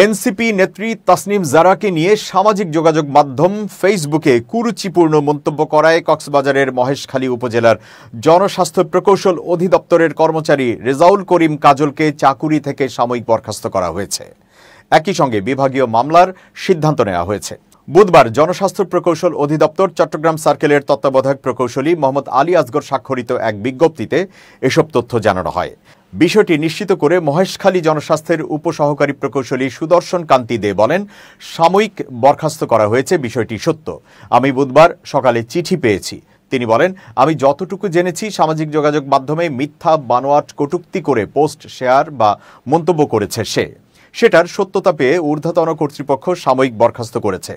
NCP নেত্রী তাসনিম জারাকে নিয়ে সামাজিক যোগাযোগ মাধ্যম ফেসবুকে কুরুচিপূর্ণ মন্তব্য করায় কক্সবাজারের মহেশখালী উপজেলার জনস্বাস্থ্য প্রকৌশল অধিদপ্তরের কর্মচারী রেজাউল করিম কাজলকে চাকুরি থেকে সাময়িক বরখাস্ত করা হয়েছে। একই সঙ্গে বিভাগীয় মামলার সিদ্ধান্ত নেওয়া হয়েছে। বুধবার জনস্বাস্থ্য প্রকৌশল অধিদপ্তর চট্টগ্রাম সার্কেলের তত্ত্বাবধায়ক প্রকৌশলী মোহাম্মদ আলী আসগর স্বাক্ষরিত এক বিজ্ঞপ্তিতে এসব তথ্য জানানো হয়। বিষয়টি নিশ্চিত করে মহেশখালী জনস্বাস্থ্যের উপসহকারী প্রকৌশলী সুদর্শন কান্তি দে বলেন, সাময়িক বরখাস্ত করা হয়েছে, বিষয়টি সত্য। আমি বুধবার সকালে চিঠি পেয়েছি। তিনি বলেন, আমি যতটুকু জেনেছি সামাজিক যোগাযোগ মাধ্যমে মিথ্যা বানোয়াট কটূক্তি করে পোস্ট শেয়ার বা মন্তব্য করেছে সেটার সত্যতা পেয়ে ঊর্ধ্বতন কর্তৃপক্ষ সাময়িক বরখাস্ত করেছে।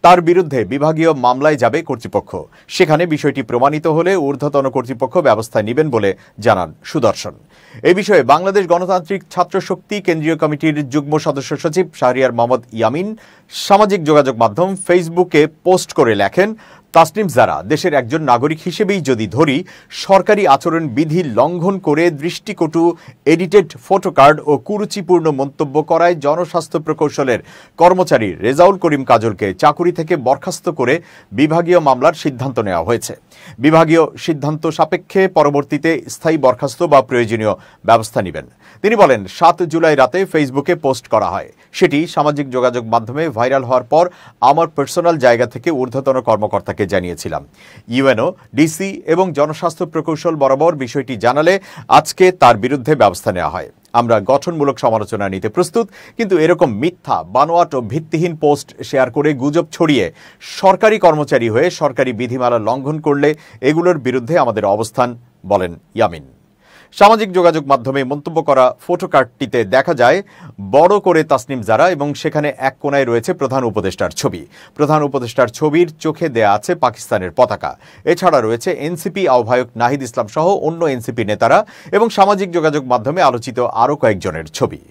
তার বিরুদ্ধে বিভাগীয় মামলায় যাবে কর্তৃপক্ষ। সেখানে বিষয়টি প্রমাণিত হলে ঊর্ধ্বতন কর্তৃপক্ষ ব্যবস্থা নেবেন বলে জানান সুদর্শন। এই বিষয়ে বাংলাদেশ গণতান্ত্রিক ছাত্র শক্তি কেন্দ্রীয় কমিটির যুগ্ম সদস্য সচিব শাহরিয়ার মোহাম্মদ ইয়ামিন সামাজিক যোগাযোগ মাধ্যম ফেসবুকে পোস্ট করে লেখেন, তাসনিম জারা দেশের একজন নাগরিক হিসেবেই যদি ধরি, সরকারি আচরণ বিধি লঙ্ঘন করে দৃষ্টিকটু এডিটেড ফটোকার্ড ও কুরুচিপূর্ণ মন্তব্য করায় জনস্বাস্থ্য প্রকৌশলের কর্মচারী রেজাউল করিম কাজলকে চাকুরি থেকে বরখাস্ত করে বিভাগীয় মামলার সিদ্ধান্ত নেওয়া হয়েছে। বিভাগীয় সিদ্ধান্ত সাপেক্ষে পরবর্তীতে স্থায়ী বরখাস্ত বা প্রয়োজনীয় ব্যবস্থা নেবেন। তিনি বলেন, 7 জুলাই রাতে ফেসবুকে পোস্ট করা হয়। সেটি সামাজিক যোগাযোগ মাধ্যমে ভাইরাল হওয়ার পর আমার পার্সোনাল জায়গা থেকে ঊর্ধ্বতন কর্মকর্তাকে জানিয়েছিলাম। ইউএনও, ডিসি এবং জনস্বাস্থ্য প্রকৌশল বরাবর বিষয়টি জানালে আজকে তার বিরুদ্ধে ব্যবস্থা নেওয়া হয়। আমরা গঠনমূলক সমালোচনা নিতে প্রস্তুত, কিন্তু এরকম মিথ্যা, বানোয়াট ও ভিত্তিহীন পোস্ট শেয়ার করে গুজব ছড়িয়ে সরকারি কর্মচারী হয়ে সরকারি বিধিমালা লঙ্ঘন করলে এগুলোর বিরুদ্ধে আমাদের অবস্থান, বলেন ইয়ামিন। সামাজিক যোগাযোগ মাধ্যমে মন্তব্য করা ফটোকার্ডটিতে দেখা যায় বড় করে তাসনিম জারা এবং সেখানে এক কোণায় রয়েছে প্রধান উপদেষ্টার ছবি। প্রধান উপদেষ্টার ছবির চোখে দেয়া আছে পাকিস্তানের পতাকা। এছাড়া রয়েছে এনসিপি আহ্বায়ক নাহিদ ইসলাম সহ অন্য এনসিপি নেতারা এবং সামাজিক যোগাযোগ মাধ্যমে আলোচিত আরও কয়েকজনের ছবি।